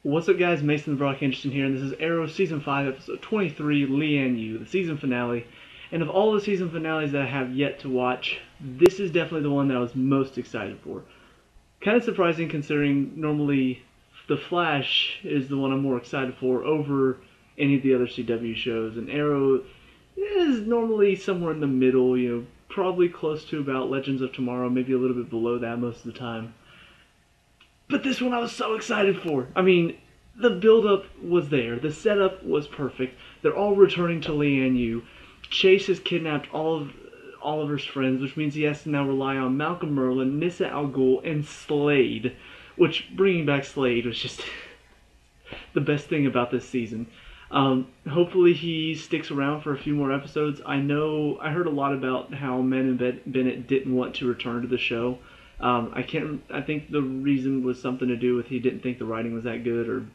What's up, guys? Mason the Brock Henderson here, and this is Arrow Season 5, Episode 23, Lian Yu, the season finale. And of all the season finales that I have yet to watch, this is definitely the one that I was most excited for. Kind of surprising considering normally The Flash is the one I'm more excited for over any of the other CW shows, and Arrow is normally somewhere in the middle, probably close to about Legends of Tomorrow, maybe a little bit below that most of the time. But this one I was so excited for. I mean, the build-up was there. The setup was perfect. They're all returning to Lian Yu. Chase has kidnapped all of Oliver's friends, which means he has to now rely on Malcolm Merlyn, Nyssa Al Ghul, and Slade. Which, bringing back Slade was just the best thing about this season. Hopefully he sticks around for a few more episodes. I heard a lot about how Men and Bennett didn't want to return to the show. I think the reason was something to do with he didn't think the writing was that good, or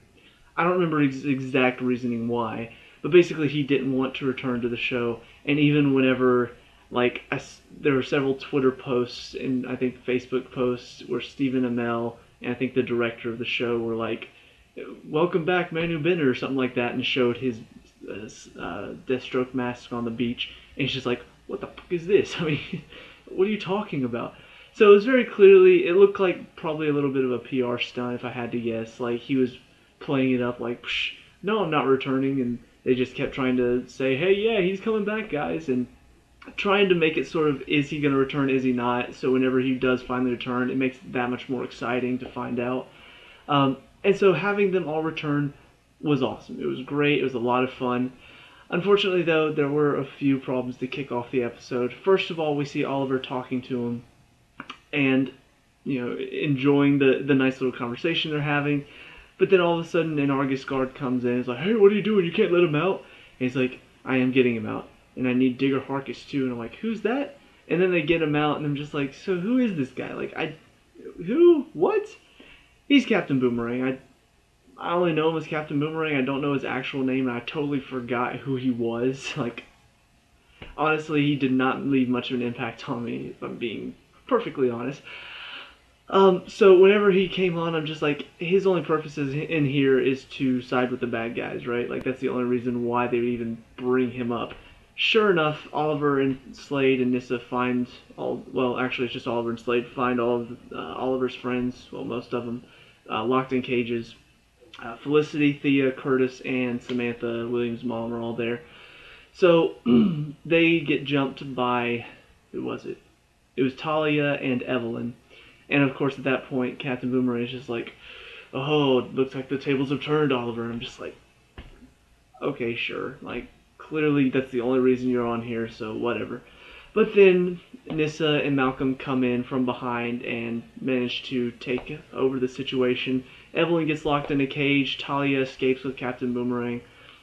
I don't remember exact reasoning why, but basically he didn't want to return to the show. And even whenever, there were several Twitter posts and I think Facebook posts where Stephen Amell and I think the director of the show were like, "Welcome back, Manu Bennett," or something like that, and showed his Deathstroke mask on the beach, and he's just like, "What the fuck is this? I mean, what are you talking about?" So it was very clearly, it looked like probably a little bit of a PR stunt if I had to guess. Like he was playing it up like, "Psh, no, I'm not returning," and they just kept trying to say, "Hey, yeah, he's coming back, guys," and trying to make it sort of, is he going to return, is he not? So whenever he does finally return, it makes it that much more exciting to find out. And so having them all return was awesome. It was great. It was a lot of fun. Unfortunately, though, there were a few problems to kick off the episode. First of all, we see Oliver talking to him and, enjoying the nice little conversation they're having. But then all of a sudden an Argus guard comes in and is like, "Hey, what are you doing? You can't let him out." And he's like, "I am getting him out. And I need Digger Harkis too." And I'm like, "Who's that?" And then they get him out and I'm just like, "So who is this guy? Who? What?" He's Captain Boomerang. I only know him as Captain Boomerang. I don't know his actual name, and I totally forgot who he was. Honestly, he did not leave much of an impact on me, if I'm being perfectly honest. So whenever he came on, I'm just like, his only purpose in here is to side with the bad guys, right? Like, that's the only reason why they would even bring him up. Sure enough, Oliver and Slade and Nyssa find actually it's just Oliver and Slade find all of Oliver's friends, well, most of them, locked in cages. Felicity, Thea, Curtis, and Samantha Williams' mom are all there. So they get jumped by, who was it? It was Talia and Evelyn. And of course at that point Captain Boomerang is just like, "Oh, it looks like the tables have turned, Oliver." And I'm just like, okay, sure. Clearly that's the only reason you're on here, so whatever. But then Nyssa and Malcolm come in from behind and manage to take over the situation. Evelyn gets locked in a cage. Talia escapes with Captain Boomerang.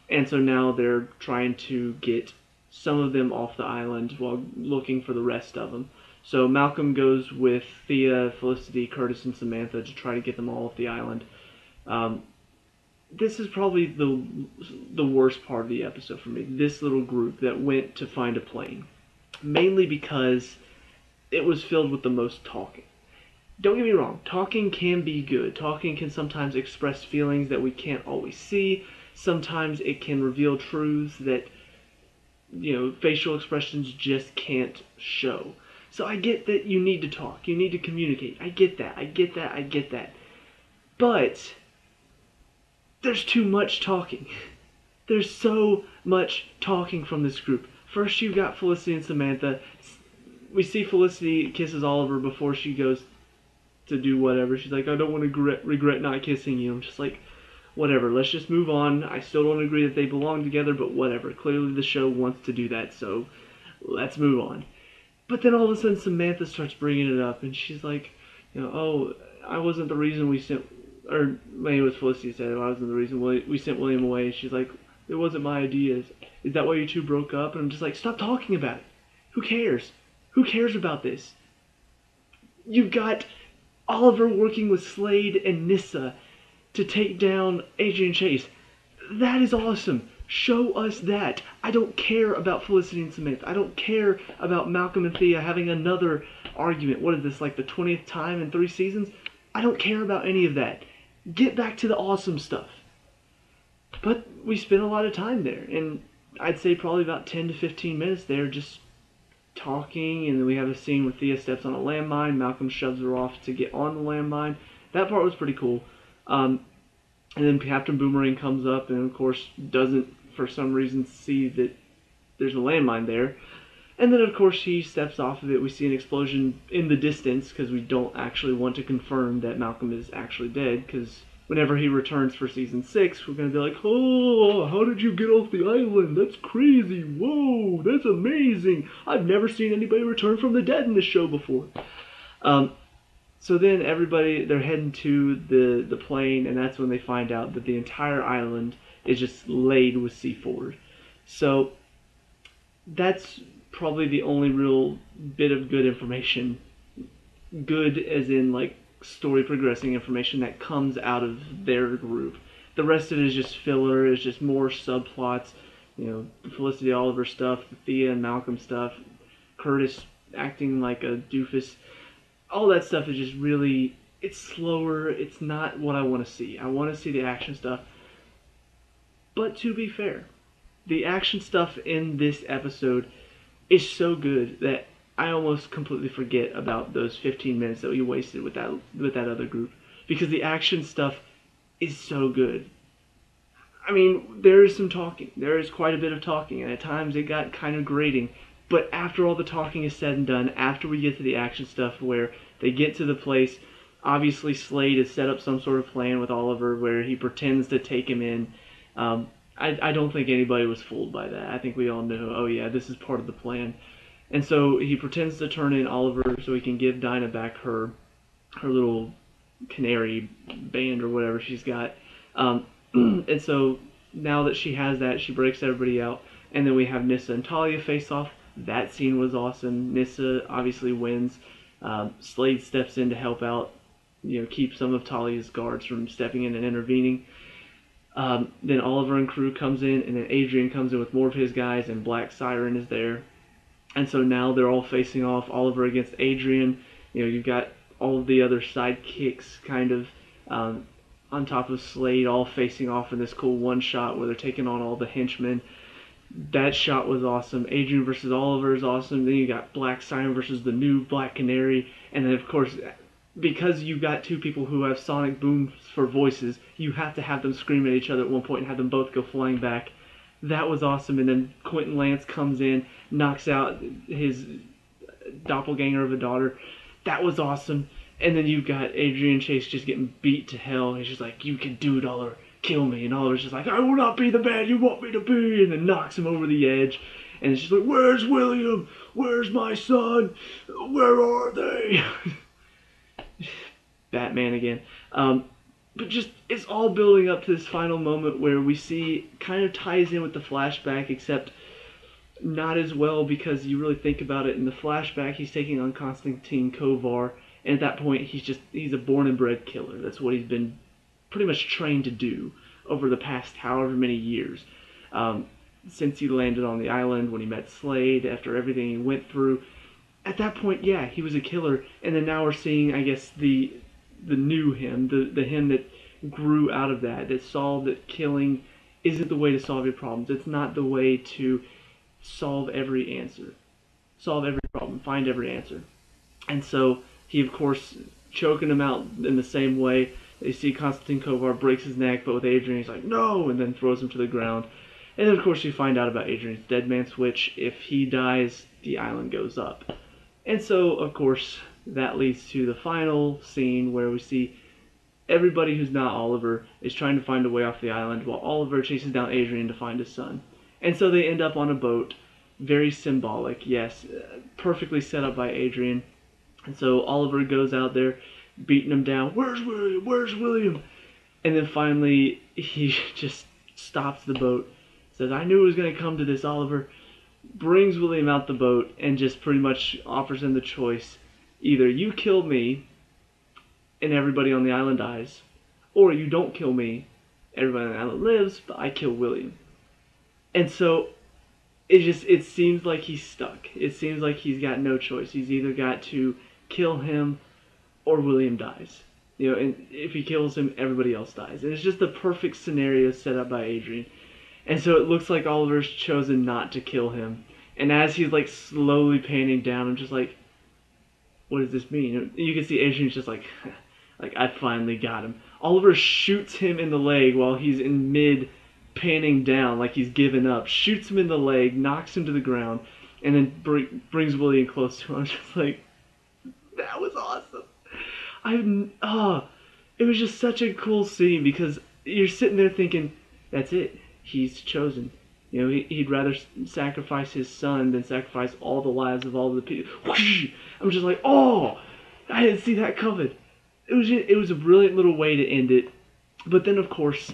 And so now they're trying to get some of them off the island while looking for the rest of them. So Malcolm goes with Thea, Felicity, Curtis, and Samantha to try to get them all off the island. This is probably the worst part of the episode for me. This little group that went to find a plane. Mainly because it was filled with the most talking. Don't get me wrong, talking can be good. Talking can sometimes express feelings that we can't always see. Sometimes it can reveal truths that, facial expressions just can't show. So I get that you need to talk, you need to communicate. I get that. But there's too much talking. There's so much talking from this group. First you've got Felicity and Samantha. We see Felicity kisses Oliver before she goes to do whatever. She's like, "I don't want to regret not kissing you." I'm just like, whatever, let's just move on. I still don't agree that they belong together, but whatever. Clearly the show wants to do that, so let's move on. But then all of a sudden Samantha starts bringing it up, and she's like, "Oh, I wasn't the reason we sent," or maybe it was Felicity said, "I wasn't the reason we sent William away." And she's like, "It wasn't my idea. Is that why you two broke up?" And I'm just like, stop talking about it. Who cares? Who cares about this? You've got Oliver working with Slade and Nyssa to take down Adrian Chase. That is awesome. Show us that. I don't care about Felicity and Samantha. I don't care about Malcolm and Thea having another argument. What is this, like the 20th time in 3 seasons? I don't care about any of that. Get back to the awesome stuff. But we spent a lot of time there, and I'd say probably about 10 to 15 minutes there just talking, and then we have a scene where Thea steps on a landmine, Malcolm shoves her off to get on the landmine. That part was pretty cool. And then Captain Boomerang comes up and, of course, doesn't, for some reason, see that there's a landmine there. And then, of course, he steps off of it. We see an explosion in the distance because we don't actually want to confirm that Malcolm is actually dead, because whenever he returns for Season 6, we're going to be like, oh, how did you get off the island? That's crazy. Whoa, that's amazing. I've never seen anybody return from the dead in this show before. So then everybody, they're heading to the plane, and that's when they find out that the entire island is just laid with C4. So that's probably the only real bit of good information, good as in like story progressing information, that comes out of their group. The rest of it is just filler, is just more subplots, the Felicity Oliver stuff, the Thea and Malcolm stuff, Curtis acting like a doofus. All that stuff is just really, it's slower, it's not what I want to see. I want to see the action stuff. But to be fair, the action stuff in this episode is so good that I almost completely forget about those 15 minutes that we wasted with that other group, because the action stuff is so good. I mean, there is some talking. There is quite a bit of talking, and at times it got kind of grating. But after all the talking is said and done, after we get to the action stuff where they get to the place, obviously Slade has set up some sort of plan with Oliver where he pretends to take him in. I don't think anybody was fooled by that. I think we all knew, oh yeah, this is part of the plan. And so he pretends to turn in Oliver so he can give Dinah back her little canary band or whatever she's got. And so now that she has that, she breaks everybody out. And then we have Nyssa and Talia face off. That scene was awesome. Nyssa obviously wins. Slade steps in to help out, keep some of Talia's guards from stepping in and intervening. Then Oliver and crew comes in, and then Adrian comes in with more of his guys, and Black Siren is there. And so now they're all facing off, Oliver against Adrian. You've got all of the other sidekicks kind of on top of Slade, all facing off in this cool one shot where they're taking on all the henchmen. That shot was awesome. Adrian versus Oliver is awesome. Then you got Black Siren versus the new Black Canary. And then, of course, because you've got two people who have sonic booms for voices, you have to have them scream at each other at one point and have them both go flying back. That was awesome. And then Quentin Lance comes in, knocks out his doppelganger of a daughter. That was awesome. And then you've got Adrian Chase just getting beat to hell. He's just like, you can do it, Oliver. Kill me. And Oliver's just like, I will not be the man you want me to be. And then knocks him over the edge. And it's just like, where's William? Where's my son? Where are they? Batman again. But just, it's all building up to this final moment where we see, kind of ties in with the flashback, except not as well, because you really think about it. In the flashback, he's taking on Konstantin Kovar, and at that point, he's a born and bred killer. That's what he's been pretty much trained to do over the past however many years. Since he landed on the island, when he met Slade, after everything he went through. At that point, yeah, he was a killer, and then now we're seeing, I guess, the new him, the him that grew out of that saw that killing isn't the way to solve your problems. It's not the way to solve every answer. Solve every problem, find every answer. And so he, of course, choking him out in the same way. They see Konstantin Kovar breaks his neck, but with Adrian, he's like, no, and then throws him to the ground. And then, of course, you find out about Adrian's dead man switch. If he dies, the island goes up. And so, of course, that leads to the final scene where we see everybody who's not Oliver is trying to find a way off the island while Oliver chases down Adrian to find his son. And so they end up on a boat. Very symbolic, yes. Perfectly set up by Adrian. And so Oliver goes out there, beating him down. Where's William? Where's William? And then finally, he just stops the boat. Says, I knew it was going to come to this, Oliver. Brings William out the boat and just pretty much offers him the choice. Either you kill me and everybody on the island dies, or you don't kill me, everybody on the island lives, but I kill William. And so it seems like he's stuck. It seems like he's got no choice. He's either got to kill him or William dies. And if he kills him, everybody else dies. And it's just the perfect scenario set up by Adrian. And so it looks like Oliver's chosen not to kill him. And as he's like slowly panning down, I'm just like, what does this mean? You can see Adrian's just like, like I finally got him. Oliver shoots him in the leg while he's in mid panning down, like he's given up. Shoots him in the leg, knocks him to the ground, and then brings Willian close to him. I'm just like, that was awesome. It was just such a cool scene because you're sitting there thinking, that's it. He's chosen. He'd rather sacrifice his son than sacrifice all the lives of all the people. Whoosh! I'm just like, oh, I didn't see that coming. It was a brilliant little way to end it. But then, of course,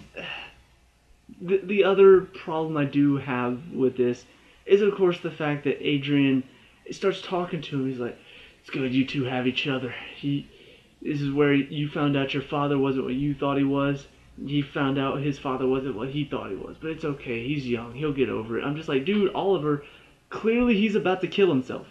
the other problem I do have with this is, of course, the fact that Adrian starts talking to him. He's like, it's good you two have each other. This is where you found out your father wasn't what you thought he was. He found out his father wasn't what he thought he was. But it's okay. He's young. He'll get over it. I'm just like, dude, Oliver, clearly he's about to kill himself.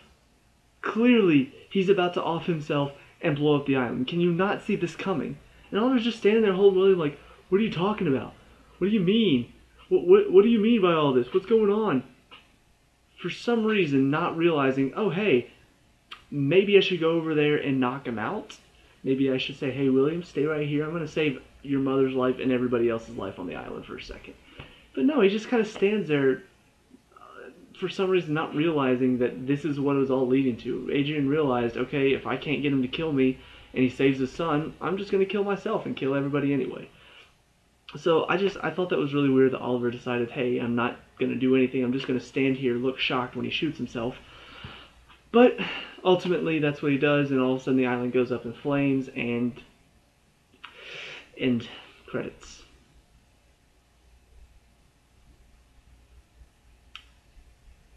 Clearly he's about to off himself and blow up the island. Can you not see this coming? And Oliver's just standing there holding William like, what are you talking about? What do you mean? What do you mean by all this? What's going on? For some reason, not realizing, oh, hey, maybe I should go over there and knock him out. Maybe I should say, hey, William, stay right here. I'm going to save your mother's life and everybody else's life on the island for a second. But no, he just kind of stands there, for some reason not realizing that this is what it was all leading to. Adrian realized, okay, if I can't get him to kill me and he saves his son, I'm just going to kill myself and kill everybody anyway. So I thought that was really weird that Oliver decided, hey, I'm not going to do anything. I'm just going to stand here, look shocked when he shoots himself. But ultimately, that's what he does, and all of a sudden the island goes up in flames, and end credits.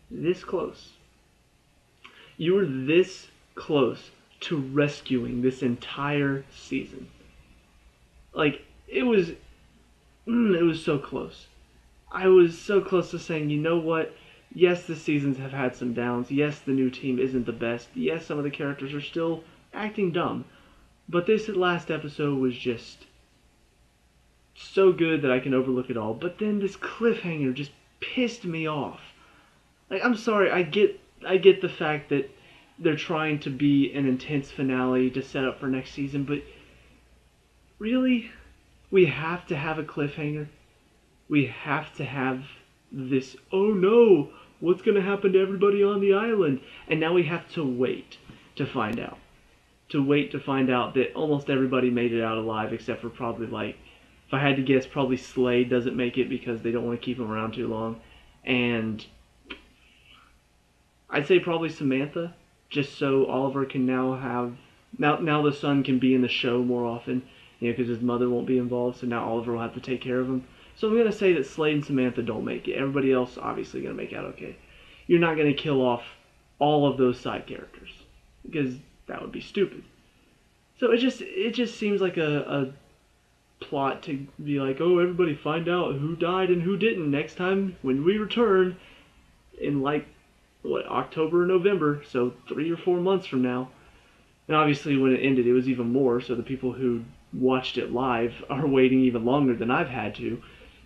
This close. You were this close to rescuing this entire season. Like, it was so close. I was so close to saying, you know what? Yes, the seasons have had some downs. Yes, the new team isn't the best. Yes, some of the characters are still acting dumb. But this last episode was just so good that I can overlook it all. But then this cliffhanger just pissed me off. Like, I'm sorry, I get the fact that they're trying to be an intense finale to set up for next season, but really? We have to have a cliffhanger? We have to have this, oh no, what's going to happen to everybody on the island? And now we have to wait to find out. To wait to find out that almost everybody made it out alive, except for probably, like, if I had to guess, probably Slade doesn't make it because they don't want to keep him around too long. And I'd say probably Samantha, just so Oliver can now have, now the son can be in the show more often, because his mother won't be involved, so now Oliver will have to take care of him. So I'm going to say that Slade and Samantha don't make it. Everybody else obviously going to make out okay. You're not going to kill off all of those side characters, because that would be stupid. So it just seems like a plot to be like, oh, everybody find out who died and who didn't next time when we return in, like, what, October or November, so 3 or 4 months from now. And obviously when it ended, it was even more, so the people who watched it live are waiting even longer than I've had to.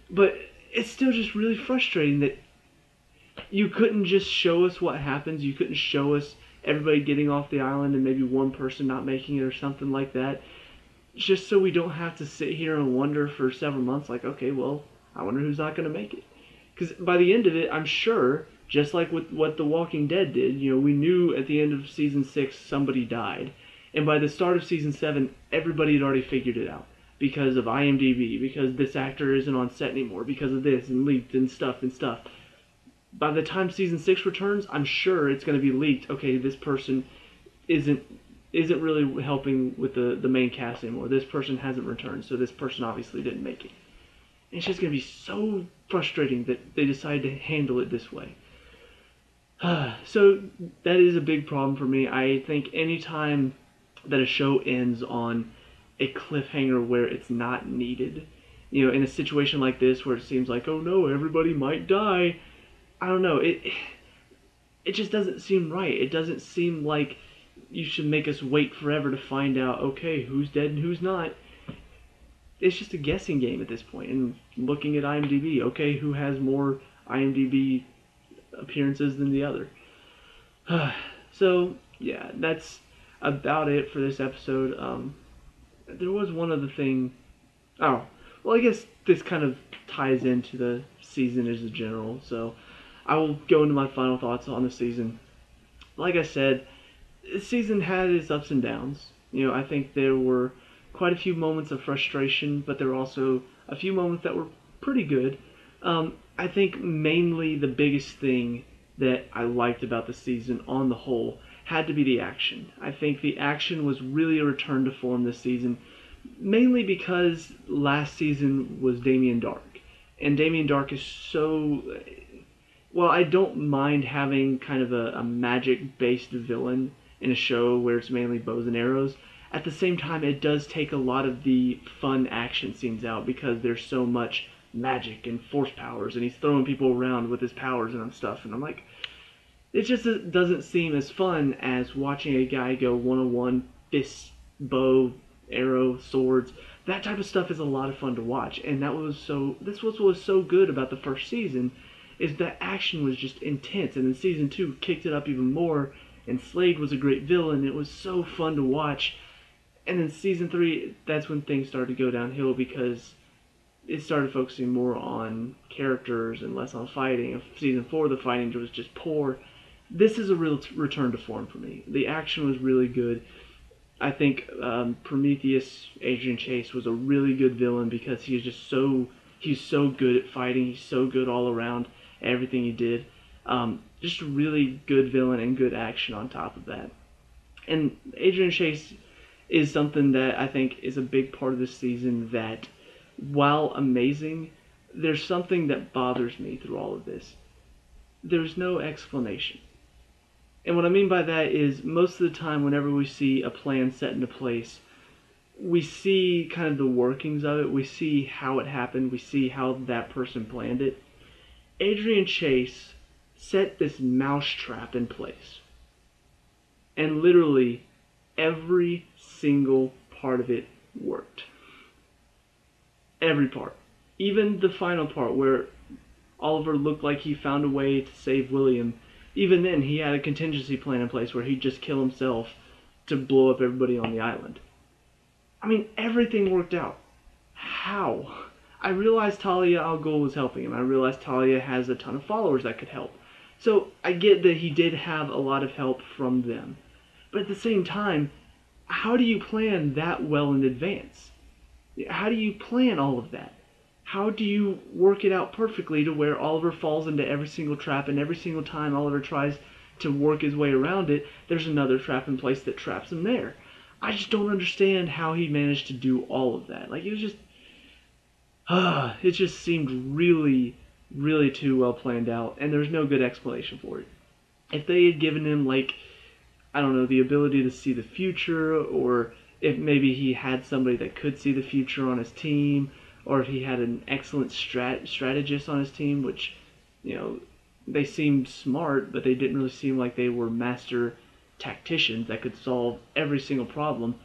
But it's still just really frustrating that you couldn't just show us what happens. You couldn't show us everybody getting off the island and maybe one person not making it or something like that. Just so we don't have to sit here and wonder for several months, like, okay, well, I wonder who's not going to make it. Because by the end of it, I'm sure, just like with what The Walking Dead did, we knew at the end of Season 6 somebody died. And by the start of Season 7, everybody had already figured it out. Because of IMDb, because this actor isn't on set anymore, because of this, and leaked and stuff. By the time Season 6 returns, I'm sure it's going to be leaked, okay, this person isn't really helping with the main cast anymore. This person hasn't returned, so this person obviously didn't make it. And it's just going to be so frustrating that they decided to handle it this way. So that is a big problem for me. I think anytime that a show ends on a cliffhanger where it's not needed, in a situation like this where it seems like, oh no, everybody might die, I don't know, it just doesn't seem right. It doesn't seem like you should make us wait forever to find out, okay, who's dead and who's not. It's just a guessing game at this point. And looking at IMDb, okay, who has more IMDb appearances than the other? So, yeah, that's about it for this episode. There was one other thing. Oh, well, I guess this kind of ties into the season as a general. So, I will go into my final thoughts on the season. Like I said, the season had its ups and downs. I think there were quite a few moments of frustration, but there were also a few moments that were pretty good. I think mainly the biggest thing that I liked about the season on the whole had to be the action. I think the action was really a return to form this season, mainly because last season was Damien Dark. And Damien Dark is so... Well, I don't mind having kind of a magic-based villain in a show where it's mainly bows and arrows. At the same time, it does take a lot of the fun action scenes out because there's so much magic and force powers, and he's throwing people around with his powers and stuff, and I'm like, it just doesn't seem as fun as watching a guy go one-on-one, fist, bow, arrow, swords. That type of stuff is a lot of fun to watch, and this was what was so good about the first season, is that action was just intense, and then season 2 kicked it up even more, and Slade was a great villain. It was so fun to watch. And then season 3, that's when things started to go downhill because it started focusing more on characters and less on fighting. Season 4, the fighting was just poor. This is a real return to form for me. The action was really good. I think Prometheus, Adrian Chase, was a really good villain because he's so good at fighting. He's so good all around, everything he did. Just a really good villain and good action on top of that. And Adrian Chase is something that I think is a big part of this season that, while amazing, there's something that bothers me through all of this. There's no explanation. And what I mean by that is most of the time whenever we see a plan set into place, we see kind of the workings of it. We see how it happened. We see how that person planned it. Adrian Chase set this mousetrap in place. And literally every single part of it worked. Every part. Even the final part where Oliver looked like he found a way to save William. Even then, he had a contingency plan in place where he'd just kill himself to blow up everybody on the island. I mean, everything worked out. How? I realized Talia al Ghul was helping him. I realized Talia has a ton of followers that could help. So I get that he did have a lot of help from them. But at the same time, how do you plan that well in advance? How do you plan all of that? How do you work it out perfectly to where Oliver falls into every single trap, and every single time Oliver tries to work his way around it, there's another trap in place that traps him there? I just don't understand how he managed to do all of that. Like, it was just... it just seemed really, really too well planned out, and there's no good explanation for it. If they had given him, like, I don't know, the ability to see the future, or if maybe he had somebody that could see the future on his team, or if he had an excellent strategist on his team, which, they seemed smart, but they didn't really seem like they were master tacticians that could solve every single problem.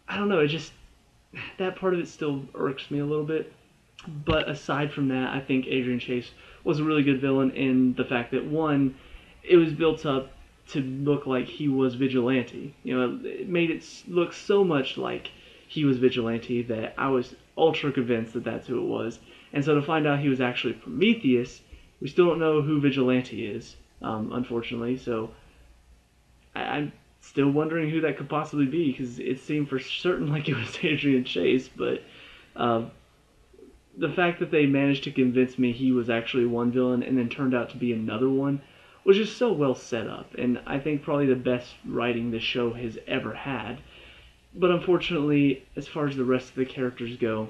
I don't know, that part of it still irks me a little bit. But aside from that, I think Adrian Chase was a really good villain in the fact that, one, it was built up to look like he was Vigilante. It made it look so much like he was Vigilante that I was ultra convinced that that's who it was. And so to find out he was actually Prometheus, we still don't know who Vigilante is, unfortunately. So I'm still wondering who that could possibly be, because it seemed for certain like it was Adrian Chase. But the fact that they managed to convince me he was actually one villain and then turned out to be another one was just so well set up. And I think probably the best writing this show has ever had. But unfortunately, as far as the rest of the characters go,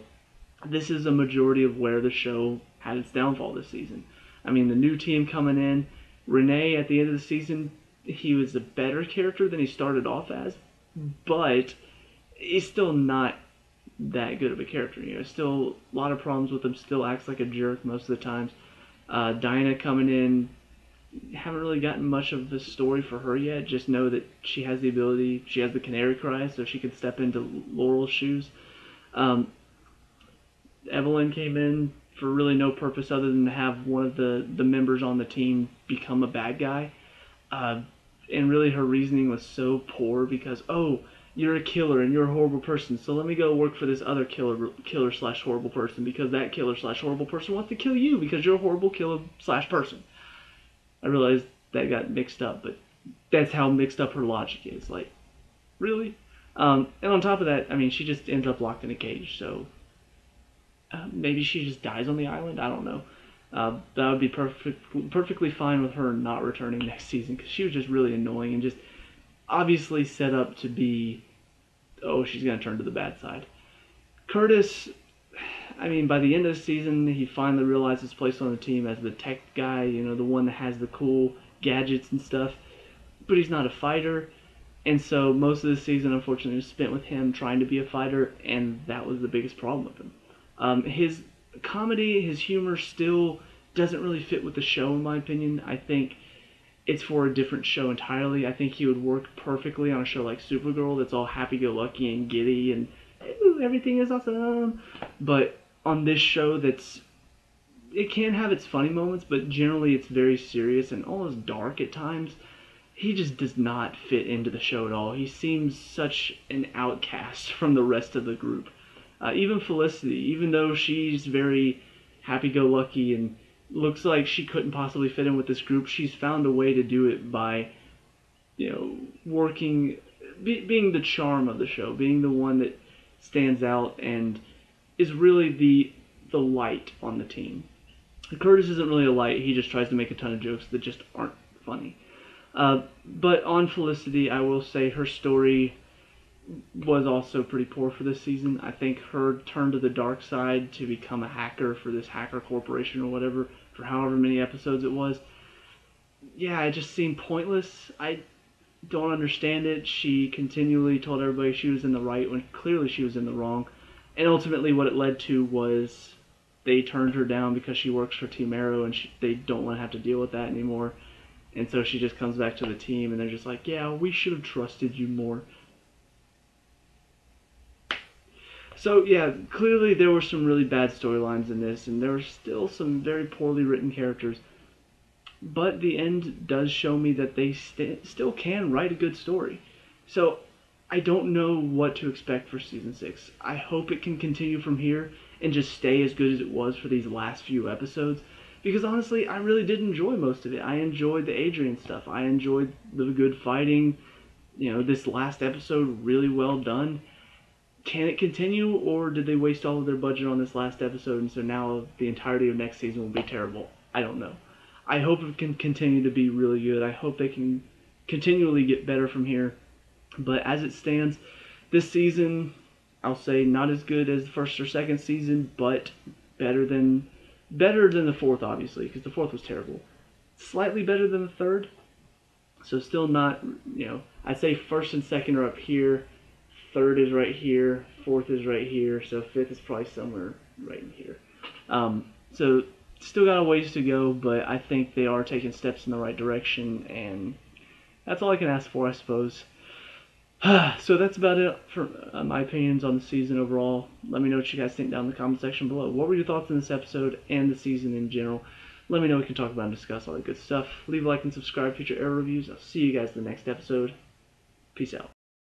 this is a majority of where the show had its downfall this season. I mean, the new team coming in, Renee at the end of the season, he was a better character than he started off as, but he's still not that good of a character. Still a lot of problems with him, still acts like a jerk most of the times. Dinah coming in, haven't really gotten much of the story for her yet. Just know that she has the ability, she has the canary cry, so she can step into Laurel's shoes. Um, Evelyn came in for really no purpose other than to have one of the members on the team become a bad guy. Uh, and really her reasoning was so poor because, oh, you're a killer and you're a horrible person, so let me go work for this other killer slash horrible person because that killer slash horrible person wants to kill you because you're a horrible killer slash person. I realized that got mixed up, but that's how mixed up her logic is. Like, really? And on top of that, I mean, she just ends up locked in a cage, so maybe she just dies on the island. I don't know. That would be perfectly fine with her not returning next season because she was just really annoying and just obviously set up to be, oh, she's going to turn to the bad side. Curtis, I mean, by the end of the season, he finally realized his place on the team as the tech guy, you know, the one that has the cool gadgets and stuff. But he's not a fighter. And so most of the season, unfortunately, was spent with him trying to be a fighter, and that was the biggest problem with him. His comedy, his humor still doesn't really fit with the show, in my opinion. I think it's for a different show entirely. I think he would work perfectly on a show like Supergirl that's all happy-go-lucky and giddy and everything is awesome. But on this show it can have its funny moments, but generally it's very serious and almost dark at times. He just does not fit into the show at all. He seems such an outcast from the rest of the group. Even Felicity, even though she's very happy-go-lucky and looks like she couldn't possibly fit in with this group, she's found a way to do it by, you know, being the charm of the show, being the one that stands out and is really the light on the team. Curtis isn't really a light. He just tries to make a ton of jokes that just aren't funny. But on Felicity, I will say her story was also pretty poor for this season. I think her turn to the dark side to become a hacker for this hacker corporation or whatever, for however many episodes it was, yeah, it just seemed pointless. I don't understand it. She continually told everybody she was in the right when clearly she was in the wrong. And ultimately what it led to was they turned her down because she works for Team Arrow and they don't want to have to deal with that anymore. And so she just comes back to the team and they're just like, yeah, we should have trusted you more. So yeah, clearly there were some really bad storylines in this, and there were still some very poorly written characters. But the end does show me that they still can write a good story. So I don't know what to expect for Season 6. I hope it can continue from here and just stay as good as it was for these last few episodes. Because honestly, I really did enjoy most of it. I enjoyed the Adrian stuff. I enjoyed the good fighting. You know, this last episode, really well done. Can it continue, or did they waste all of their budget on this last episode, and so now the entirety of next season will be terrible? I don't know. I hope it can continue to be really good. I hope they can continually get better from here. But as it stands, this season, I'll say not as good as the first or second season, but better than the fourth, obviously, because the fourth was terrible. Slightly better than the third, so still not, you know, I'd say first and second are up here. Third is right here, fourth is right here, so fifth is probably somewhere right in here. So still got a ways to go, but I think they are taking steps in the right direction, and that's all I can ask for, I suppose. So that's about it for my opinions on the season overall. Let me know what you guys think down in the comment section below. What were your thoughts on this episode and the season in general? Let me know. We can talk about and discuss all that good stuff. Leave a like and subscribe for future Arrow reviews. I'll see you guys in the next episode. Peace out.